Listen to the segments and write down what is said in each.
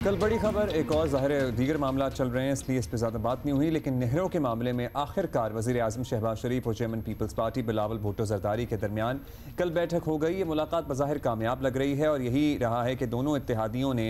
कल बड़ी खबर एक और ज़ाहिर दीगर मामला चल रहे हैं, इसलिए इस पर ज़्यादा बात नहीं हुई। लेकिन नहरों के मामले में आखिरकार वज़ीर आज़म शहबाज शरीफ और chairman Peoples Party Bilawal Bhutto Zardari के दरमियान कल बैठक हो गई। ये मुलाकात बज़ाहिर कामयाब लग रही है और यही रहा है कि दोनों इत्तेहादियों ने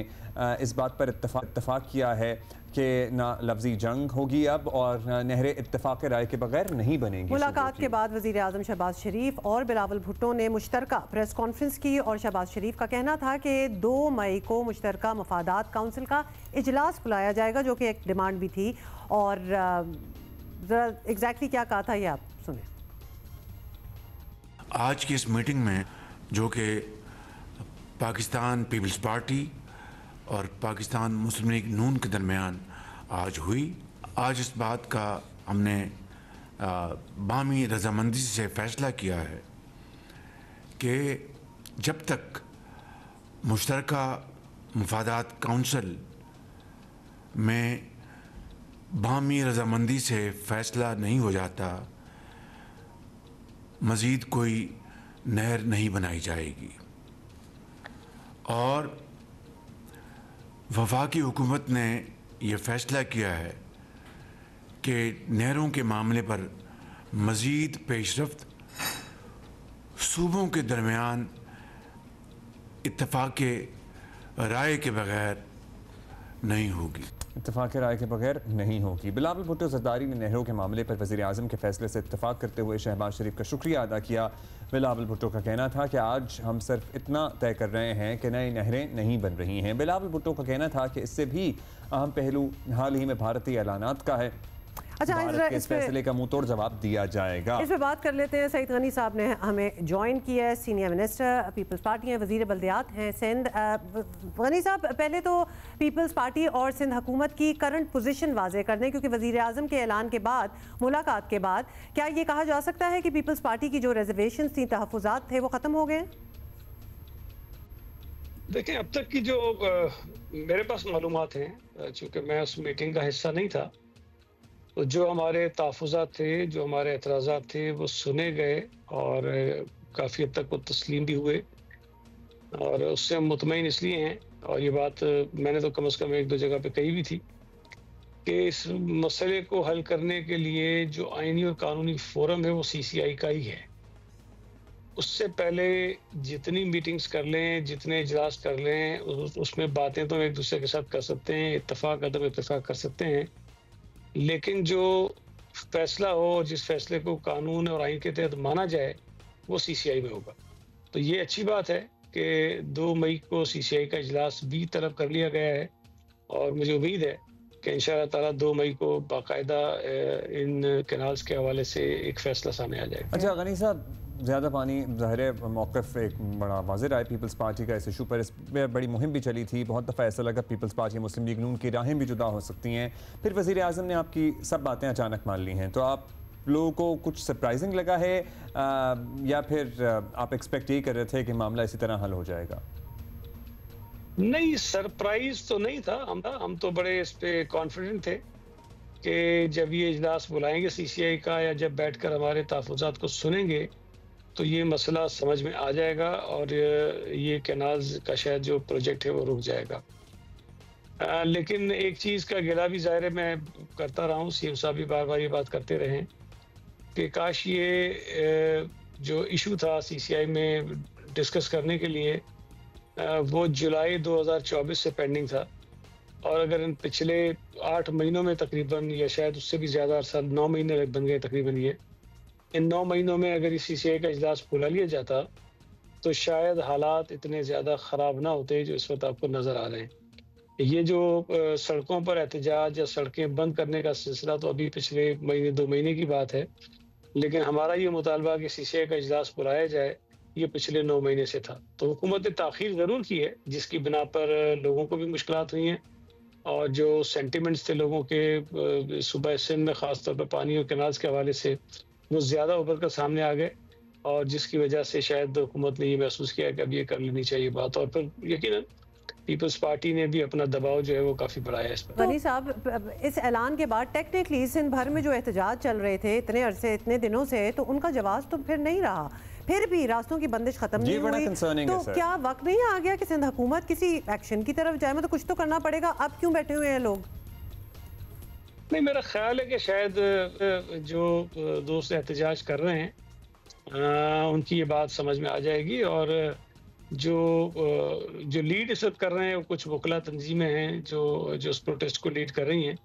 इस बात पर इत्तफाक किया है कि ना लफ्जी जंग होगी अब और नहरें इत्तफाक राय के बगैर नहीं बनेंगी। मुलाकात के बाद वज़ीर आज़म शहबाज शरीफ और बिलावल भुट्टो ने मुश्तरका प्रेस कॉन्फ्रेंस की और शहबाज शरीफ का कहना था कि 2 मई को मुश्तरका मफादात काउंसिल का इजलास बुलाया जाएगा, जो कि एक डिमांड भी थी। और ज़रा एग्जैक्टली क्या कहा था ये आप सुने। आज की इस मीटिंग में जो कि पाकिस्तान पीपल्स पार्टी और पाकिस्तान मुस्लिम लीग नून के दरमियान आज हुई, आज इस बात का हमने बामी रजामंदी से फ़ैसला किया है कि जब तक मुश्तरका मफादात काउंसिल में बामी रजामंदी से फ़ैसला नहीं हो जाता, मज़ीद कोई नहर नहीं बनाई जाएगी। और वफाकी हुकूमत ने यह फ़ैसला किया है कि नहरों के मामले पर मज़ीद पेशरफ्त सूबों के दरमियान इत्तफाक़ राय के बगैर नहीं होगी। इत्तफाक़ राय के बगैर नहीं होगी। बिलावल भुट्टो ज़रदारी ने नहरों के मामले पर वज़ीर आज़म के फैसले से इत्तफाक़ करते हुए शहबाज शरीफ का शुक्रिया अदा किया। बिलावल भुट्टो का कहना था कि आज हम सिर्फ इतना तय कर रहे हैं कि नई नहरें नहीं बन रही हैं। बिलावल भुट्टो का कहना था कि इससे भी अहम पहलू हाल ही में भारतीय ऐलानात का है। अच्छा, इस फैसले का मुंह तोड़ जवाब दिया जाएगा। इस पे बात कर लेते हैं। सईद गनी साहब ने हमें ज्वाइन किया है, सीनियर मिनिस्टर पीपल्स पार्टी हैं, वज़ीर बल्दियात हैं सिंध। गनी साहब, पहले तो पीपल्स पार्टी और सिंध हुकूमत की करंट पोजीशन वाज़े कर दें, क्योंकि वज़ीर आज़म के ऐलान के बाद, मुलाकात के बाद, क्या ये कहा जा सकता है कि पीपल्स पार्टी की जो रिजर्वेशन थी, तहफ़्फ़ुज़ात थे, वो ख़त्म हो गए? देखें, अब तक की जो मेरे पास मालूमात हैं, चूँकि मैं उस मीटिंग का हिस्सा नहीं था, तो जो हमारे तहफ़्फ़ुज़ात थे, जो हमारे एतराज़ात थे, वो सुने गए और काफ़ी हद तक वो तस्लीम भी हुए। और उससे हम मुतमईन इसलिए हैं, और ये बात मैंने तो कम से कम 1-2 जगह पे कही भी थी, कि इस मसले को हल करने के लिए जो आइनी और कानूनी फ़ोरम है वो CCI का ही है। उससे पहले जितनी मीटिंग्स कर लें, जितने इजलास कर लें, उसमें बातें तो एक दूसरे के साथ कर सकते हैं, इत्तफ़ाक़ अदम इत्तफ़ाक़ कर सकते हैं, लेकिन जो फैसला हो, जिस फैसले को कानून और आइन के तहत माना जाए, वो CCI में होगा। तो ये अच्छी बात है कि 2 मई को CCI का इजलास भी तलब कर लिया गया है और मुझे उम्मीद है कि इंशाअल्लाह ताला 2 मई को बाकायदा इन कैनाल्स के हवाले से एक फ़ैसला सामने आ जाएगा। अच्छा गनी साहब, ज़्यादा पानी ज़ाहिर मौक़िफ़ एक बड़ा वाज़ेह रहा है पीपल्स पार्टी का इस इशू पर। इस पर बड़ी मुहिम भी चली थी। बहुत दफ़ा ऐसा लगा पीपल्स पार्टी मुस्लिम लीग नून की राहें भी जुदा हो सकती हैं। फिर वज़ीर आज़म ने आपकी सब बातें अचानक मान ली हैं, तो आप लोगों को कुछ सरप्राइजिंग लगा है या फिर आप एक्सपेक्ट यही कर रहे थे कि मामला इसी तरह हल हो जाएगा? नहीं, सरप्राइज़ तो नहीं था। हम तो बड़े इस पे कॉन्फिडेंट थे कि जब ये इजलास बुलाएंगे CCI का, या जब बैठकर हमारे तहफ़्फ़ुज़ात को सुनेंगे, तो ये मसला समझ में आ जाएगा और ये कैनाल्स का शायद जो प्रोजेक्ट है वो रुक जाएगा। लेकिन एक चीज़ का गिला भी ज़ाहिर है मैं करता रहा हूँ, CM साहब भी बार बार ये बात करते रहे हैं कि काश ये जो इशू था CCI में डिस्कस करने के लिए, वो जुलाई 2024 से पेंडिंग था। और अगर इन पिछले 8 महीनों में तकरीबन, या शायद उससे भी ज़्यादा अरसा, 9 महीने बन गए तकरीबन, ये इन 9 महीनों में अगर इस CCI का इजलास बुला लिया जाता, तो शायद हालात इतने ज़्यादा ख़राब ना होते जो इस वक्त आपको नज़र आ रहे हैं। ये जो सड़कों पर एहतजाज या सड़कें बंद करने का सिलसिला तो अभी पिछले महीने 2 महीने की बात है, लेकिन हमारा ये मुतालबा कि CCI का इजलास बुलाया जाए, ये पिछले 9 महीने से था। तो हुकूमत ने ताख़ीर ज़रूर की है, जिसकी बिना पर लोगों को भी मुश्किलात हुई हैं, और जो सेंटिमेंट्स थे लोगों के सूबा सिंध में ख़ास तौर पर पानी और कैनाल्स के हवाले से, वो ज़्यादा उभर कर सामने आ गए, और जिसकी वजह से शायद हुकूमत ने ये महसूस किया कि अब ये कर लेनी चाहिए बात। और फिर यकीनन पीपल्स पार्टी ने भी अपना दबाव जो है वो काफ़ी बढ़ाया इस पर। गनी साहब, इस ऐलान के बाद टेक्निकली सिंध भर में जो एहतजाज चल रहे थे इतने अरसे, इतने दिनों से, तो उनका जवाब तो फिर नहीं रहा। फिर भी रास्तों की बंदिश खत्म नहीं हुई, तो क्या वक्त नहीं आ गया कि सिंध हुकूमत किसी एक्शन की तरफ जाए? मतलब कुछ तो करना पड़ेगा। अब क्यों बैठे हुए हैं लोग? नहीं, मेरा ख्याल है कि शायद जो दोस्त एहतजाज कर रहे हैं उनकी ये बात समझ में आ जाएगी, और जो लीड इस वक्त कर रहे हैं वो कुछ वकला तंजीमें हैं जो उस प्रोटेस्ट को लीड कर रही हैं।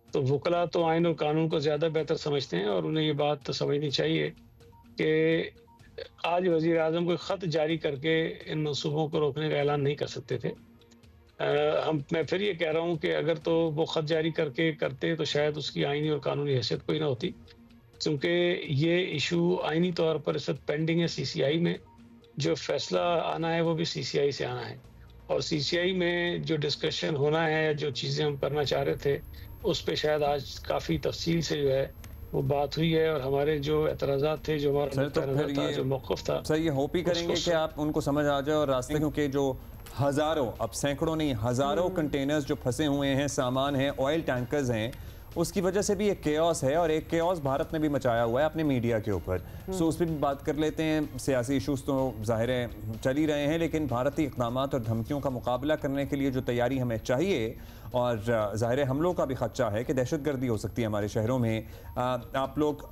तो वकला तो आइन और कानून को ज़्यादा बेहतर समझते हैं, और उन्हें ये बात तो समझनी चाहिए कि आज वज़ीर आज़म कोई ख़त जारी करके इन मंसूबों को रोकने का ऐलान नहीं कर सकते थे। मैं फिर ये कह रहा हूँ कि अगर तो वो ख़त जारी करके करते तो शायद उसकी आइनी और कानूनी हैसियत कोई ना होती, क्योंकि ये इशू आइनी तौर पर इस वक्त पेंडिंग है CCI में। जो फैसला आना है वो भी CCI से आना है, और CCI में जो डिस्कशन होना है, जो चीज़ें हम करना चाह रहे थे, उस पे शायद आज काफ़ी तफसील से जो है वो बात हुई है, और हमारे जो एतराज़ात थे, जो हमारा था, जो मौक़िफ़ था, सर ये होप ही करेंगे कि आप उनको समझ आ जाए और रास्ते, क्योंकि जो हज़ारों, अब सैकड़ों नहीं हज़ारों कंटेनर्स जो फंसे हुए हैं, सामान हैं, ऑयल टैंकर्स हैं, उसकी वजह से भी एक केओस है, और एक केओस भारत ने भी मचाया हुआ है अपने मीडिया के ऊपर। सो उस पर भी बात कर लेते हैं। सियासी इशूज़ तो ज़ाहिर है चल ही रहे हैं, लेकिन भारतीय इक़दाम और धमकियों का मुकाबला करने के लिए जो तैयारी हमें चाहिए, और ज़ाहिर हमलों का भी ख़दशा है कि दहशतगर्दी हो सकती है हमारे शहरों में, आप लोग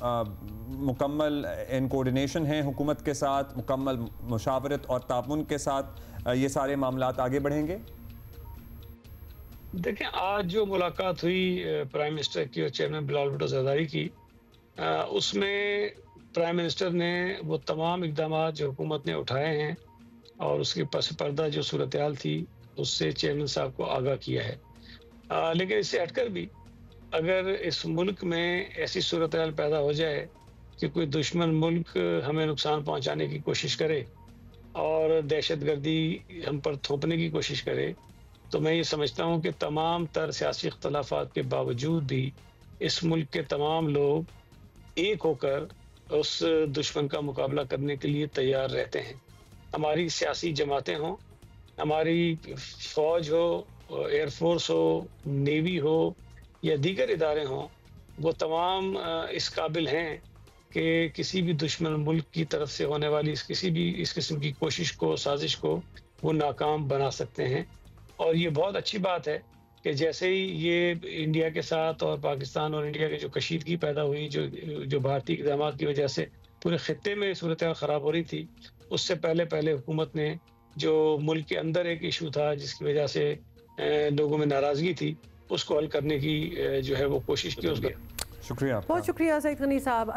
मुकम्मल इन कोऑर्डिनेशन हैं हुकूमत के साथ, मुकम्मल मुशावरत और ताउन के साथ ये सारे मामलात आगे बढ़ेंगे? देखें, आज जो मुलाकात हुई प्राइम मिनिस्टर की और चेयरमैन बिलावल भुट्टो ज़रदारी की, उसमें प्राइम मिनिस्टर ने वो तमाम इक़दाम जो हुकूमत ने उठाए हैं और उसके पस पर्दा जो सूरत हाल थी उससे चेयरमैन साहब को आगाह किया है। लेकिन इससे हटकर भी अगर इस मुल्क में ऐसी सूरत हाल पैदा हो जाए कि कोई दुश्मन मुल्क हमें नुकसान पहुँचाने की कोशिश करे और दहशतगर्दी हम पर थोपने की कोशिश करे, तो मैं ये समझता हूँ कि तमाम तर सियासी इख्तलाफात के बावजूद भी इस मुल्क के तमाम लोग एक होकर उस दुश्मन का मुकाबला करने के लिए तैयार रहते हैं। हमारी सियासी जमातें हों, हमारी फ़ौज हो, एयरफोर्स हो, नेवी हो या दीगर इदारे हों, वो तमाम इस काबिल हैं कि किसी भी दुश्मन मुल्क की तरफ से होने वाली किसी भी इस किस्म की कोशिश को, साजिश को वो नाकाम बना सकते हैं। और ये बहुत अच्छी बात है कि जैसे ही ये इंडिया के साथ और पाकिस्तान और इंडिया की जो कशीदगी पैदा हुई, जो भारतीय इक़दाम की वजह से पूरे ख़ित्ते में सूरत हाल ख़राब हो रही थी, उससे पहले हुकूमत ने जो मुल्क के अंदर एक इशू था जिसकी वजह से लोगों में नाराज़गी थी, उसको हल करने की जो है वो कोशिश की। शुक्रिया, बहुत शुक्रिया सईद गनी साहब।